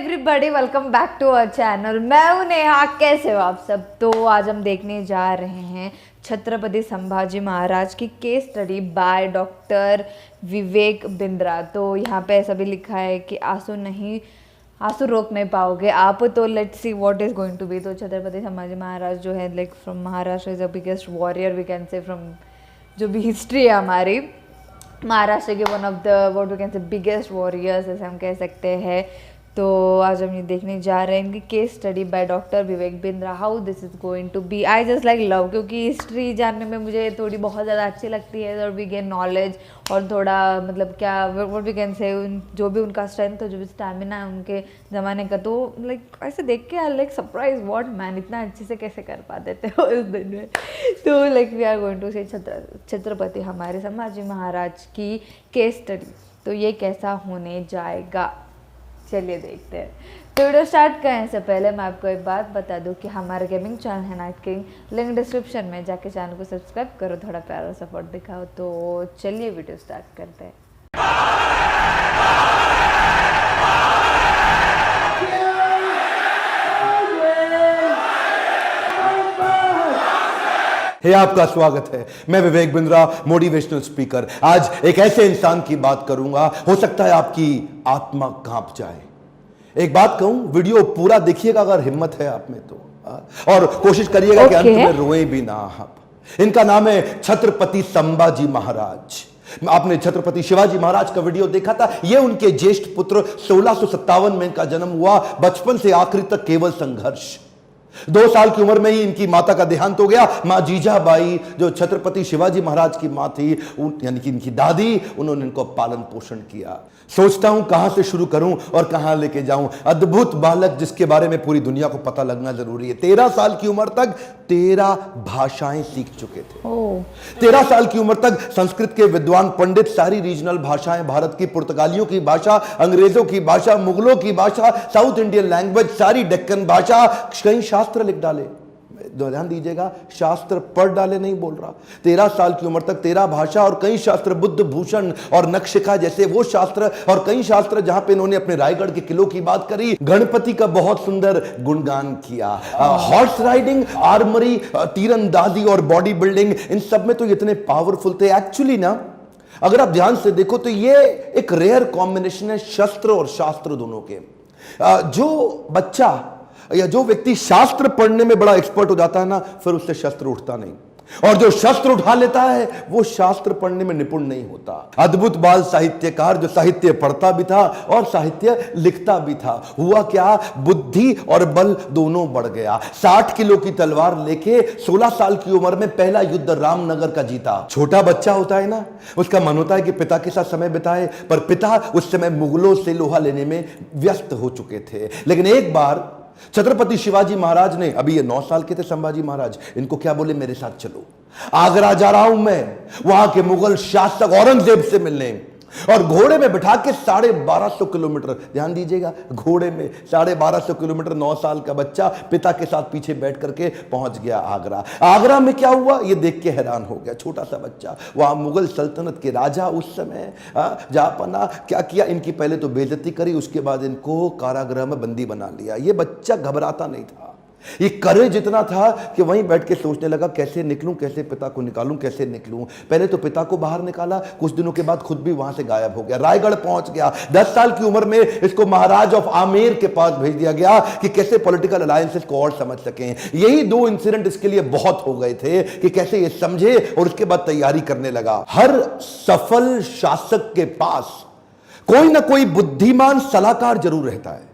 Everybody welcome back to our channel. मैं हूं नेहा, कैसे हो आप सब। तो आज हम देखने जा रहे हैं छत्रपति संभाजी महाराज की case study by doctor Vivek Bindra. तो यहाँ पे ऐसा भी लिखा है कि आंसू रोक नहीं पाओगे आप। तो let's see what is going to be. तो छत्रपति संभाजी महाराज जो है like from Maharashtra is the biggest warrior we can say from जो भी हिस्ट्री है हमारी महाराष्ट्र के one of the what we can say biggest warriors ऐसे हम कह सकते हैं। तो आज हम ये देखने जा रहे हैं इनकी case study by doctor Vivek Bindra. How this is going to be. I just like love, क्योंकि हिस्ट्री जानने में मुझे थोड़ी बहुत ज़्यादा अच्छी लगती है और वी गेन नॉलेज और थोड़ा मतलब क्या व्हाट वी कैन से जो भी उनका स्ट्रेंथ है, जो भी स्टैमिना है उनके ज़माने का। तो लाइक ऐसे देख के I like surprise what man इतना अच्छे से कैसे कर पाते थे उस दिन में। तो like we are going to say Chhatrapati हमारे संभाजी महाराज की केस स्टडी। तो ये कैसा होने जाएगा, चलिए देखते हैं। तो वीडियो स्टार्ट करने से पहले मैं आपको एक बात बता दूं कि हमारा गेमिंग चैनल है नाइट किंग, लिंक डिस्क्रिप्शन में, जाके चैनल को सब्सक्राइब करो, थोड़ा प्यारा सपोर्ट दिखाओ। तो चलिए वीडियो स्टार्ट करते हैं। आपका स्वागत है। मैं विवेक बिंद्रा, मोटिवेशनल स्पीकर। आज एक ऐसे इंसान की बात करूंगा, हो सकता है आपकी आत्मा कांप जाए। एक बात कहूं, वीडियो पूरा देखिएगा अगर हिम्मत है आप में तो, और कोशिश करिएगा कि अंत में रोए भी ना आप। इनका नाम है छत्रपति संभाजी महाराज। आपने छत्रपति शिवाजी महाराज का वीडियो देखा था। यह उनके ज्येष्ठ पुत्र 1657 में इनका जन्म हुआ। बचपन से आखिरी तक केवल संघर्ष। 2 साल की उम्र में ही इनकी माता का देहांत हो गया। मां जीजाबाई जो छत्रपति शिवाजी महाराज की मां थी, यानी कि इनकी दादी, उन्होंने इनको पालन पोषण किया। सोचता हूं कहां से शुरू करूं और कहां लेके जाऊं। अद्भुत बालक जिसके बारे में पूरी दुनिया को पता लगना जरूरी है। 13 साल की उम्र तक 13 भाषाएं सीख चुके थे। 13 साल की उम्र तक संस्कृत के विद्वान पंडित सारी रीजनल भाषाएं, भारत की पुर्तगालियों की भाषा, अंग्रेजों की भाषा, मुगलों की भाषा, साउथ इंडियन लैंग्वेज, सारी डेक्कन भाषा, कई शास्त्र लिख डाले। ध्यान दीजिएगा, शास्त्र पढ़ डाले नहीं बोल रहा। 13 साल की उम्र तक 13 भाषा और कई शास्त्र, बुद्ध भूषण और नक्शिका जैसे वो शास्त्र, और कई शास्त्र जहां पे इन्होंने अपने रायगढ़ के किलों की बात करी, गणपति का बहुत सुंदर गुणगान किया। हॉर्स राइडिंग, आर्मरी, तीरंदाजी और बॉडी बिल्डिंग, इन सब में तो इतने पावरफुल थे। एक्चुअली ना, अगर आप ध्यान से देखो तो ये एक रेयर कॉम्बिनेशन है शस्त्र और शास्त्र दोनों के। जो बच्चा या जो व्यक्ति शास्त्र पढ़ने में बड़ा एक्सपर्ट हो जाता है ना, फिर उससे शस्त्र उठता नहीं, और जो शस्त्र उठा लेता है वो शास्त्र पढ़ने में निपुण नहीं होता। अद्भुत बाल साहित्यकार जो साहित्य पढ़ता भी था और साहित्य लिखता भी था। हुआ क्या, बुद्धि और बल दोनों बढ़ गया। 60 किलो की तलवार लेके 16 साल की उम्र में पहला युद्ध रामनगर का जीता। छोटा बच्चा होता है ना, उसका मन होता है कि पिता के साथ समय बिताए, पर पिता उस समय मुगलों से लोहा लेने में व्यस्त हो चुके थे। लेकिन एक बार छत्रपति शिवाजी महाराज ने, अभी ये 9 साल के थे संभाजी महाराज, इनको क्या बोले, मेरे साथ चलो, आगरा जा रहा हूं मैं, वहां के मुगल शासक औरंगजेब से मिलने। और घोड़े में बिठा के 1250 किलोमीटर, ध्यान दीजिएगा, घोड़े में 1250 किलोमीटर 9 साल का बच्चा पिता के साथ पीछे बैठ करके पहुंच गया आगरा। आगरा में क्या हुआ ये देख के हैरान हो गया। छोटा सा बच्चा, वहां मुगल सल्तनत के राजा उस समय जापना, क्या किया, इनकी पहले तो बेइज्जती करी, उसके बाद इनको कारागृह में बंदी बना लिया। ये बच्चा घबराता नहीं था, ये करेज इतना था कि वहीं बैठ के सोचने लगा, कैसे निकलूं, कैसे पिता को निकालूं, कैसे निकलूं। पहले तो पिता को बाहर निकाला, कुछ दिनों के बाद खुद भी वहां से गायब हो गया, रायगढ़ पहुंच गया। 10 साल की उम्र में इसको महाराज ऑफ आमेर के पास भेज दिया गया कि कैसे पॉलिटिकल अलायंसेस को और समझ सकें। यही 2 इंसिडेंट इसके लिए बहुत हो गए थे कि कैसे ये समझे, और उसके बाद तैयारी करने लगा। हर सफल शासक के पास कोई ना कोई बुद्धिमान सलाहकार जरूर रहता है।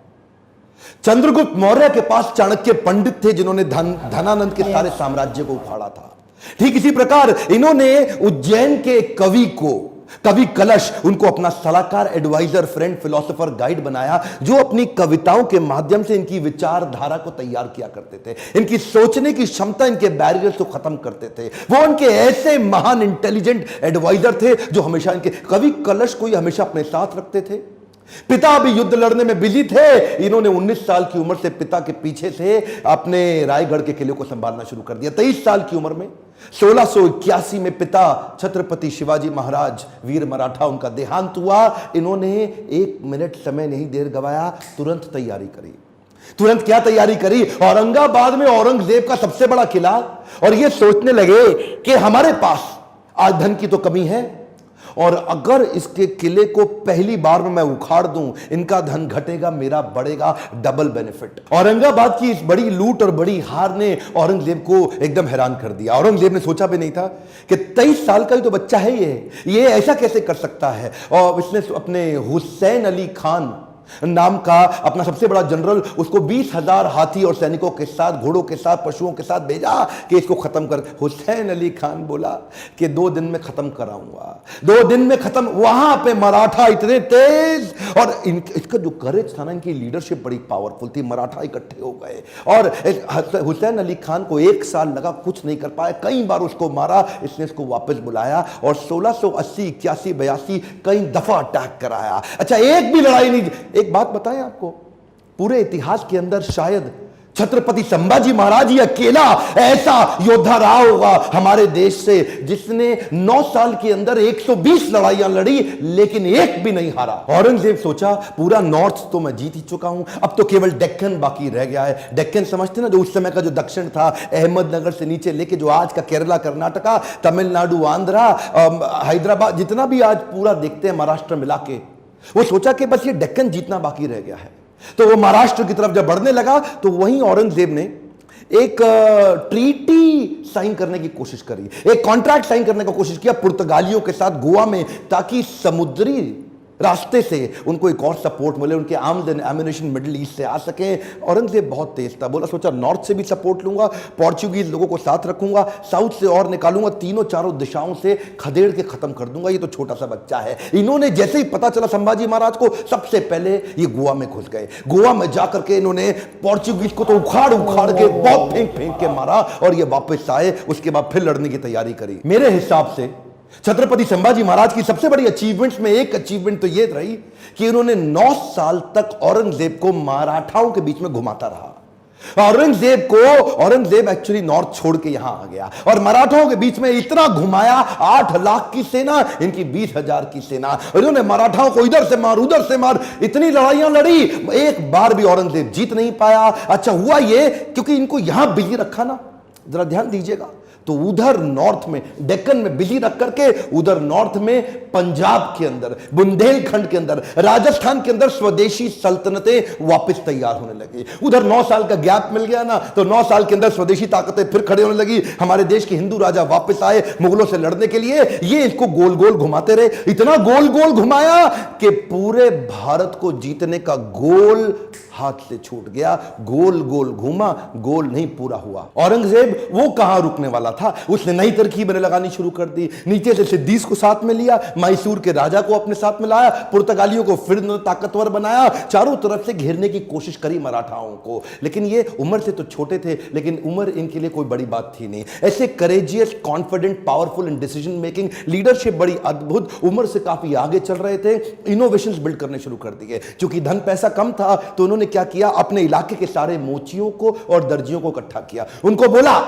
चंद्रगुप्त मौर्य के पास चाणक्य पंडित थे जिन्होंने धनानंद के सारे साम्राज्य को उखाड़ा था। ठीक इसी प्रकार इन्होंने उज्जैन के कवि कलश, उनको अपना सलाहकार, एडवाइजर, फ्रेंड, फिलोसोफर, गाइड बनाया, जो अपनी कविताओं के माध्यम से इनकी विचारधारा को तैयार किया करते थे। इनकी सोचने की क्षमता, इनके बैरियर्स को खत्म करते थे। वो उनके ऐसे महान इंटेलिजेंट एडवाइजर थे जो हमेशा, इनके कवि कलश को ही हमेशा अपने साथ रखते थे। पिता भी युद्ध लड़ने में बिजी थे। इन्होंने 19 साल की उम्र से पिता के पीछे से अपने रायगढ़ के किले को संभालना शुरू कर दिया। 23 साल की उम्र में 1681 में पिता छत्रपति शिवाजी महाराज वीर मराठा उनका देहांत हुआ। इन्होंने 1 मिनट समय नहीं देर गवाया, तुरंत तैयारी करी। तुरंत क्या तैयारी करी? औरंगाबाद में औरंगजेब का सबसे बड़ा किला, और ये सोचने लगे कि हमारे पास आज धन की तो कमी है, और अगर इसके किले को पहली बार में मैं उखाड़ दूं, इनका धन घटेगा, मेरा बढ़ेगा, डबल बेनिफिट। औरंगाबाद की इस बड़ी लूट और बड़ी हार ने औरंगजेब को एकदम हैरान कर दिया। औरंगजेब ने सोचा भी नहीं था कि 23 साल का ही तो बच्चा है ये ऐसा कैसे कर सकता है। और इसने अपने हुसैन अली खान नाम का अपना सबसे बड़ा जनरल, उसको 20,000 हाथी और सैनिकों के साथ, घोड़ों के साथ, पशुओं के साथ भेजा कि इसको खत्म कर। हुसैन अली खान बोला कि 2 दिन में खत्म कराऊंगा, 2 दिन में खत्म। वहां पे मराठा इतने तेज, और इसका जो करेज था ना, इनकी लीडरशिप बड़ी पावरफुल थी। मराठा इकट्ठे हो गए और हुसैन अली खान को 1 साल लगा, कुछ नहीं कर पाया, कई बार उसको मारा। इसने इसको वापस बुलाया और 1680, 81, 82 कई दफा अटैक कराया। अच्छा, एक भी लड़ाई नहीं। एक बात बताएं आपको, पूरे इतिहास के अंदर शायद छत्रपति संभाजी महाराज ही अकेला ऐसा योद्धा रहा होगा हमारे देश से जिसने 9 साल के अंदर 120 लड़ाइयां लड़ी, लेकिन एक भी नहीं हारा। औरंगजेब सोचा, पूरा नॉर्थ तो मैं जीत ही चुका हूं, अब तो केवल डेक्कन बाकी रह गया है। डेक्कन समझते ना, जो उस समय का जो दक्षिण था, अहमदनगर से नीचे लेके जो आज का केरला, कर्नाटका, तमिलनाडु, आंध्रा, हैदराबाद, जितना भी आज पूरा देखते हैं महाराष्ट्र मिला के, वो सोचा कि बस ये डेक्कन जीतना बाकी रह गया है। तो वो महाराष्ट्र की तरफ जब बढ़ने लगा, तो वहीं औरंगजेब ने एक ट्रीटी साइन करने की कोशिश करी, एक कॉन्ट्रैक्ट साइन करने की कोशिश किया पुर्तगालियों के साथ गोवा में, ताकि समुद्री रास्ते से उनको एक और सपोर्ट मिले, उनके arms and ammunition middle east से आ सके। औरंगजेब बहुत तेज था, बोला सोचा नॉर्थ से भी सपोर्ट लूंगा, पोर्चुगीज लोगों को साथ रखूंगा, साउथ से और निकालूंगा, तीनों चारों दिशाओं से खदेड़ के खत्म कर दूंगा। ये तो छोटा सा बच्चा है। इन्होंने जैसे ही पता चला संभाजी महाराज को, सबसे पहले ये गोवा में घुस गए। गोवा में जाकर के इन्होंने पोर्चुगीज को तो उखाड़ उखाड़ के बहुत फेंक फेंक के मारा, और ये वापस आए। उसके बाद फिर लड़ने की तैयारी करी। मेरे हिसाब से छत्रपति संभाजी महाराज की सबसे बड़ी अचीवमेंट्स में एक अचीवमेंट तो यह रही कि इन्होंने 9 साल तक औरंगजेब को मराठाओं के बीच में घुमाता रहा। औरंगजेब एक्चुअली नॉर्थ छोड़ के यहां आ गया और मराठाओं के बीच में इतना घुमाया, 8 लाख की सेना, इनकी 20,000 की सेना। इन्होंने मराठाओं को इधर से मार उधर से मार, इतनी लड़ाइयां लड़ी, एक बार भी औरंगजेब जीत नहीं पाया। अच्छा हुआ ये, क्योंकि इनको यहां बिजी रखा ना, जरा ध्यान दीजिएगा, तो उधर नॉर्थ में डेक्कन में बिजी रख करके, उधर नॉर्थ में पंजाब के अंदर, बुंदेलखंड के अंदर, राजस्थान के अंदर स्वदेशी सल्तनतें वापस तैयार होने लगी। उधर 9 साल का गैप मिल गया ना, तो 9 साल के अंदर स्वदेशी ताकतें फिर खड़े होने लगी। हमारे देश के हिंदू राजा वापस आए मुगलों से लड़ने के लिए। ये इसको गोल गोल घुमाते रहे, इतना गोल गोल घुमाया कि पूरे भारत को जीतने का गोल हाथ से छूट गया। गोल गोल घूमा, गोल नहीं पूरा हुआ। औरंगजेब वो कहां रुकने वाला था, उसने नई तरकीबें लगानी शुरू कर दी। नीचे से सिद्दीस को साथ में लिया, मैसूर के राजा को अपने साथ में लाया, पुर्तगालियों को फिर ताकतवर बनाया, चारों तरफ से घेरने की कोशिश करी मराठाओं को। लेकिन ये उम्र से तो छोटे थे, लेकिन उम्र इनके लिए कोई बड़ी बात थी नहीं। ऐसे courageous, confident, powerful in decision making, leadership बड़ी अद्भुत, उम्र से काफी आगे चल रहे थे। इनोवेशंस बिल्ड करने शुरू कर दिए। क्योंकि धन पैसा कम था, तो उन्होंने क्या किया, अपने इलाके के सारे मोचियों को और दर्जियों को इकट्ठा किया। उनको बोला,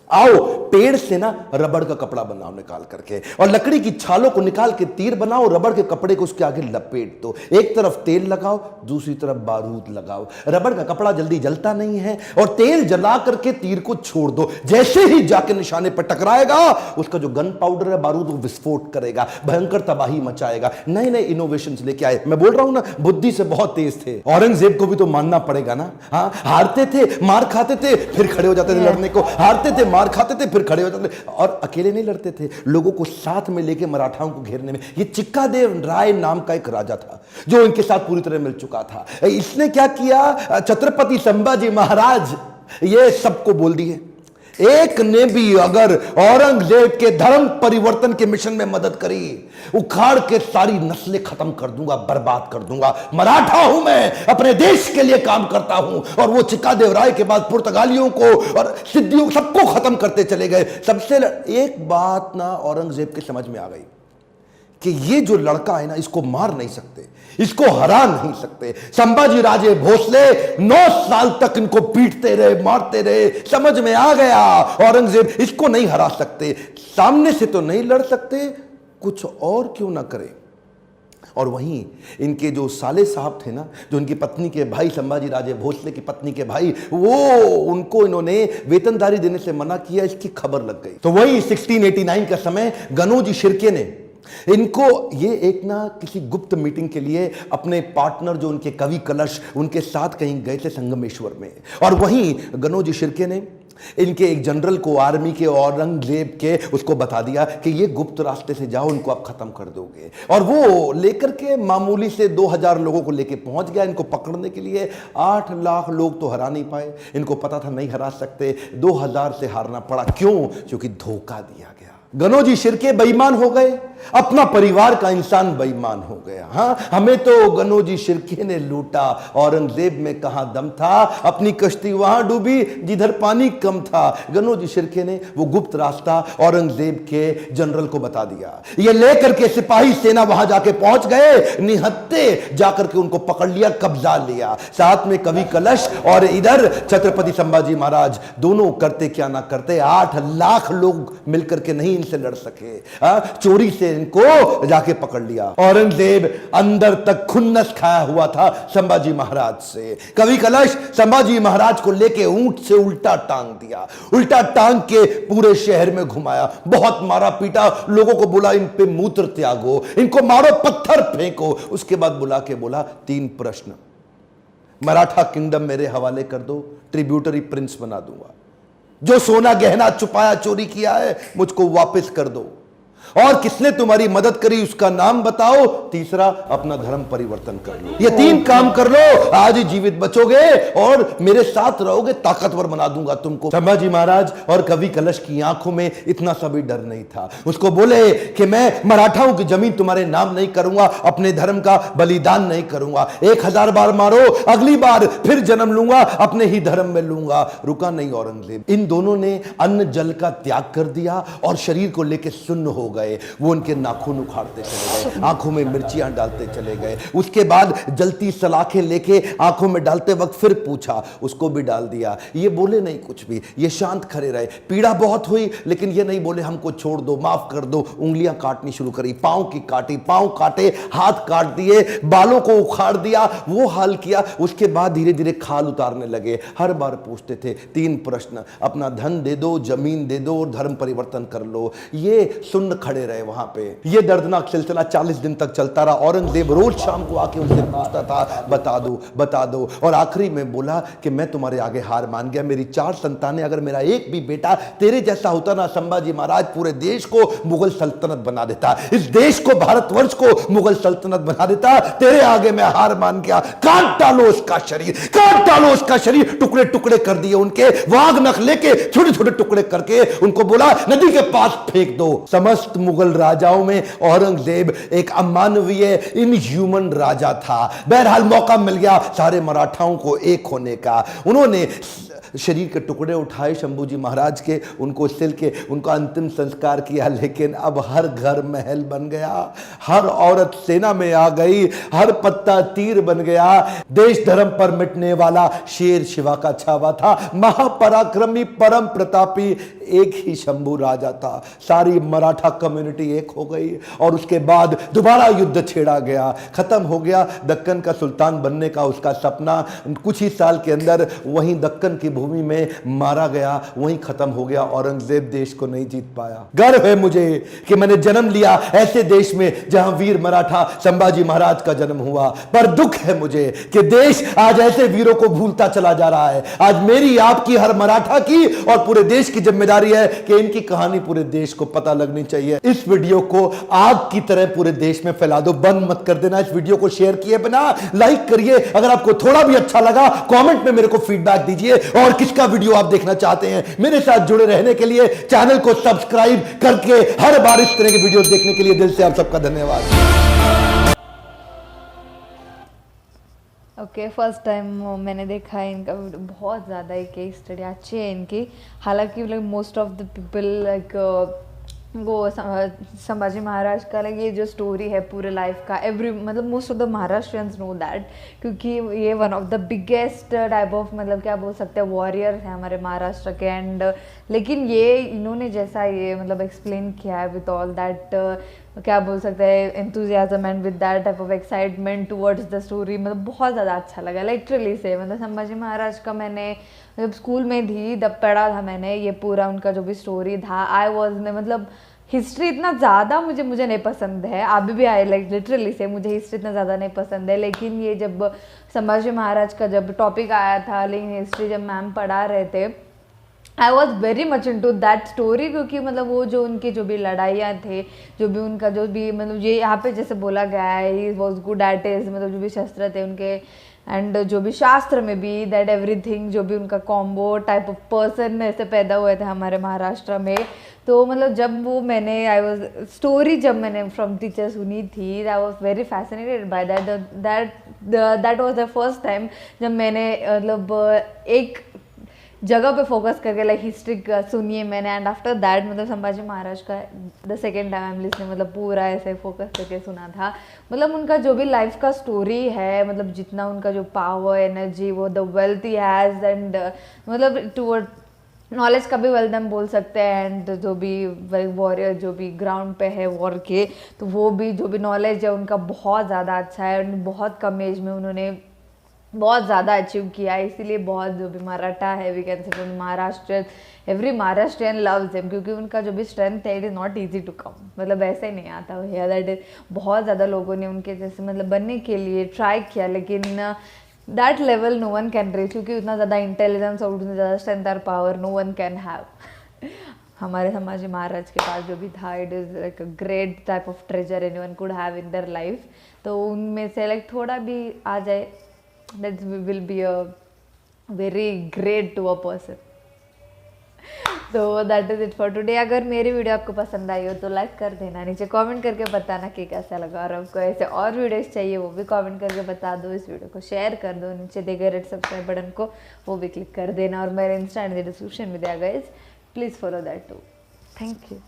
आओ पेड़ से ना रबड़ का कपड़ा बनाओ निकाल करके, और लकड़ी की छालों को निकाल के तीर बनाओ, रबड़ के कपड़े को उसके आगे लपेट दो, एक तरफ तेल लगाओ, दूसरी तरफ बारूद लगाओ। रबड़ का कपड़ा जल्दी जलता नहीं है, और तेल जला करके तीर को छोड़ दो, जैसे ही जाके निशाने पर टकराएगा, उसका जो गन पाउडर है, बारूद, वो विस्फोट करेगा, भयंकर तबाही मचाएगा। नए नए इनोवेशंस लेके आए। मैं बोल रहा हूं ना, बुद्धि से बहुत तेज थे। औरंगजेब को भी तो मानना पड़ेगा ना। हाँ, हारते थे, मार खाते थे, फिर खड़े हो जाते थे लड़ने को, हारते थे, मार खाते थे, फिर खड़े हो जाते थे, और अकेले नहीं लड़ते थे, लोगों को साथ में लेके मराठाओं को घेरने में। ये चिक्कादेव राय नाम का एक राजा था जो इनके साथ पूरी तरह मिल चुका था। इसने क्या किया, छत्रपति संभाजी महाराज ये सबको बोल दिए, एक ने भी अगर औरंगजेब के धर्म परिवर्तन के मिशन में मदद करी, उखाड़ के सारी नस्लें खत्म कर दूंगा, बर्बाद कर दूंगा। मराठा हूं मैं, अपने देश के लिए काम करता हूं। और वो चिक्कादेव राय के बाद पुर्तगालियों को और सिद्धियों सबको खत्म करते चले गए। सबसे एक बात ना औरंगजेब के समझ में आ गई कि ये जो लड़का है ना, इसको मार नहीं सकते, इसको हरा नहीं सकते। संभाजी राजे भोसले 9 साल तक इनको पीटते रहे, मारते रहे, समझ में आ गया औरंगजेब इसको नहीं हरा सकते, सामने से तो नहीं लड़ सकते, कुछ और क्यों ना करें। और वहीं इनके जो साले साहब थे ना, जो इनकी पत्नी के भाई, संभाजी राजे भोसले की पत्नी के भाई, वो उनको इन्होंने वेतनदारी देने से मना किया, इसकी खबर लग गई। तो वही 1689 का समय गनोजी शिर्के ने इनको ये एक ना किसी गुप्त मीटिंग के लिए अपने पार्टनर जो उनके कवि कलश उनके साथ कहीं गए थे संगमेश्वर में, और वहीं गनोजी शिर्के ने इनके एक जनरल को आर्मी के औरंगजेब के उसको बता दिया कि ये गुप्त रास्ते से जाओ, इनको आप खत्म कर दोगे। और वो लेकर के मामूली से 2000 लोगों को लेके पहुंच गया इनको पकड़ने के लिए। 8 लाख लोग तो हरा नहीं पाए, इनको पता था नहीं हरा सकते, 2000 से हारना पड़ा। क्यों? क्योंकि धोखा दिया गया। गनोजी शिर्के बेईमान हो गए, अपना परिवार का इंसान बेईमान हो गया। हाँ, हमें तो गनोजी शिर्के ने लूटा, औरंगजेब में कहां दम था, अपनी कश्ती वहां डूबी जिधर पानी कम था। गनोजी शिर्के ने वो गुप्त रास्ता औरंगजेब के जनरल को बता दिया। ये लेकर के सिपाही सेना वहां जाके पहुंच गए, निहत्ते जाकर के उनको पकड़ लिया, कब्जा लिया, साथ में कवि कलश और इधर छत्रपति संभाजी महाराज। दोनों करते क्या ना करते, 8 लाख लोग मिलकर के नहीं इनसे लड़ सके। चोरी से इनको जाके पकड़ लिया। औरंगजेब अंदर तक खुन्नस खाया हुआ था संभाजी महाराज से। कवि कलश संभाजी महाराज को लेके ऊंट से उल्टा टांग दिया, उल्टा टांग के पूरे शहर में घुमाया, बहुत मारा पीटा, लोगों को बोला इन पे मूत्र त्यागो, इनको मारो, पत्थर फेंको। उसके बाद बुला के बोला 3 प्रश्न, मराठा किंगडम मेरे हवाले कर दो, ट्रिब्यूटरी प्रिंस बना दूंगा, जो सोना गहना छुपाया चोरी किया है मुझको वापस कर दो, और किसने तुम्हारी मदद करी उसका नाम बताओ, तीसरा अपना धर्म परिवर्तन कर लो। ये 3 काम कर लो, आज ही जीवित बचोगे और मेरे साथ रहोगे, ताकतवर बना दूंगा तुमको। संभाजी महाराज और कवि कलश की आंखों में इतना सा भी डर नहीं था। उसको बोले कि मैं मराठाओं की जमीन तुम्हारे नाम नहीं करूंगा, अपने धर्म का बलिदान नहीं करूंगा, 1000 बार मारो, अगली बार फिर जन्म लूंगा, अपने ही धर्म में लूंगा। रुका नहीं औरंगजेब। इन दोनों ने अन्न जल का त्याग कर दिया और शरीर को लेकर सुन्न हो गए। वो उनके नाखून उखाड़ते चले गए, आंखों में मिर्चियां डालते चले गए। उसके बाद जलती सलाखें लेके आंखों में डालते वक्त फिर पूछा, उसको भी डाल दिया। ये बोले नहीं कुछ भी, ये शांत खड़े रहे। पीड़ा बहुत हुई लेकिन ये नहीं बोले हमको छोड़ दो, माफ कर दो। उंगलियां काटनी शुरू करी, पांव की काटी, पांव काटे, हाथ काट दिए, बालों को उखाड़ दिया, वो हाल किया। उसके बाद धीरे धीरे खाल उतारने लगे। हर बार पूछते थे 3 प्रश्न, अपना धन दे दो, जमीन दे दो और धर्म परिवर्तन कर लो। ये सुन्न खड़े रहे वहां पे। ये दर्दनाक सिलसिला 40 दिन तक चलता रहा। औरंगजेब रोज शाम को आके उनसे पूछता था, बता दो बता दो, और आखिरी में बोला कि मैं तुम्हारे आगे हार मान गया, मेरी 4 संतानें, अगर मेरा एक भी बेटा तेरे जैसा होता ना संभाजी महाराज, पूरे देश को मुगल सल्तनत बना देता, इस देश को, भारतवर्ष को मुगल सल्तनत बना देता। तेरे आगे मैं हार मान गया। काट डालो उसका शरीर, काट डालो उसका शरीर। टुकड़े टुकड़े कर दिए उनके, वाघ नख लेके छोटे छोटे टुकड़े करके उनको बोला नदी के पास फेंक दो। समस्त मुगल राजाओं में औरंगजेब एक अमानवीय, इनह्यूमन राजा था। बहरहाल मौका मिल गया सारे मराठाओं को एक होने का। उन्होंने शरीर के टुकड़े उठाए शंभूजी महाराज के, उनको सिल के उनका अंतिम संस्कार किया। लेकिन अब हर घर महल बन गया, हर औरत सेना में आ गई, हर पत्ता तीर बन गया। देश धर्म पर मिटने वाला शेर शिवा का छावा था, महापराक्रमी परम प्रतापी एक ही शंभू राजा था। सारी मराठा कम्युनिटी एक हो गई और उसके बाद दोबारा युद्ध छेड़ा गया। खत्म हो गया दक्कन का सुल्तान बनने का उसका सपना। कुछ ही साल के अंदर वहीं दक्कन की भूमि में मारा गया, वहीं खत्म हो गया। औरंगजेब देश को नहीं जीत पाया। गर्व है मुझे कि मैंने जन्म लिया ऐसे देश में जहां वीर मराठा संभाजी महाराज का जन्म हुआ, पर दुख है मुझे कि देश आज ऐसे वीरों को भूलता चला जा रहा है। आज मेरी, आपकी, हर मराठा की और पूरे देश की जिम्मेदारी है कि इनकी कहानी पूरे देश को पता लगनी चाहिए। इस वीडियो को आग की तरह पूरे देश में फैला दो, बंद मत कर देना। इस वीडियो को शेयर किए बिना लाइक करिए। अगर आपको थोड़ा भी अच्छा लगा कमेंट में मेरे को फीडबैक दीजिए, और किसका वीडियो आप देखना चाहते हैं। मेरे साथ जुड़े रहने के लिए चैनल को सब्सक्राइब करके हर बार इस तरह के वीडियोस देखने के लिए दिल से आप सबका धन्यवाद। ओके, फर्स्ट टाइम मैंने देखा है इनका वीडियो। बहुत ज़्यादा ही केस स्टडी अच्छी है इनकी। हालांकि like most of the people like वो संभाजी महाराज का लाइक ये जो स्टोरी है पूरे लाइफ का एवरी मतलब most of the Maharashtrians know that, क्योंकि ये one of the biggest type of मतलब क्या बोल सकते हैं वॉरियर है हमारे महाराष्ट्र के। एंड लेकिन ये इन्होंने जैसा ये मतलब एक्सप्लेन किया है विद ऑल दैट क्या बोल सकते हैं enthusiasm and with that type of excitement towards the story, मतलब बहुत ज़्यादा अच्छा लगा लिटरली से। मतलब संभाजी महाराज का मैंने जब स्कूल में थी तब पढ़ा था मैंने ये पूरा उनका जो भी स्टोरी था। आई वॉज में मतलब हिस्ट्री इतना ज़्यादा मुझे नहीं पसंद है, अभी भी आई लाइक लिटरली से मुझे हिस्ट्री इतना ज़्यादा नहीं पसंद है, लेकिन ये जब संभाजी महाराज का जब टॉपिक आया था लेकिन हिस्ट्री जब मैम पढ़ा रहे थे I was very much into that story, क्योंकि मतलब वो जो उनकी जो भी लड़ाइयाँ थे जो भी उनका जो भी मतलब ये यहाँ पे जैसे बोला गया है he was good at is मतलब जो भी शस्त्र थे उनके एंड जो भी शास्त्र में भी दैट एवरीथिंग जो भी उनका कॉम्बो टाइप ऑफ पर्सन ऐसे पैदा हुए थे हमारे महाराष्ट्र में। तो मतलब जब वो मैंने आई वॉज स्टोरी जब मैंने फ्रॉम टीचर सुनी थी आई was very fascinated by that was the first time जब मैंने मतलब एक जगह पे फोकस करके लाइक हिस्ट्री सुनिए मैंने। एंड आफ्टर दैट मतलब संभाजी महाराज का the second time I listening मतलब पूरा ऐसे फोकस करके सुना था। मतलब उनका जो भी लाइफ का स्टोरी है मतलब जितना उनका जो पावर एनर्जी वो the wealth he has and मतलब टूवर्ड नॉलेज का भी वेल्थ हम बोल सकते हैं। एंड जो भी वॉरियर जो भी ग्राउंड पे है वॉर के तो वो भी जो भी नॉलेज है उनका बहुत ज़्यादा अच्छा है। एंड बहुत कम एज में उन्होंने बहुत ज़्यादा अचीव किया है, इसीलिए बहुत जो भी मराठा है we can say Maharashtra every Maharashtrian loves him, क्योंकि उनका जो भी स्ट्रेंथ है it is not easy to come, मतलब ऐसे ही नहीं आता है दैट इज। बहुत ज़्यादा लोगों ने उनके जैसे मतलब बनने के लिए ट्राई किया लेकिन that level no one can reach, क्योंकि उतना ज़्यादा इंटेलिजेंस और उतना ज़्यादा स्ट्रेंथ और power no one can have. हमारे संभाजी महाराज के पास जो भी था it is like a great type of treasure anyone could have in their life. तो उनमें से लाइक थोड़ा भी आ जाए that will be a very great to a person. तो that is it for today. अगर मेरी वीडियो आपको पसंद आई हो तो लाइक कर देना, नीचे कमेंट करके बताना कि कैसा लगा, और आपको ऐसे और वीडियोस चाहिए वो भी कमेंट करके बता दो। इस वीडियो को शेयर कर दो, नीचे दिए गए रेड सब्सक्राइब बटन को वो भी क्लिक कर देना, और मेरे इंस्टा डिस्क्रिप्शन में दिया गया, please follow that too. Thank you.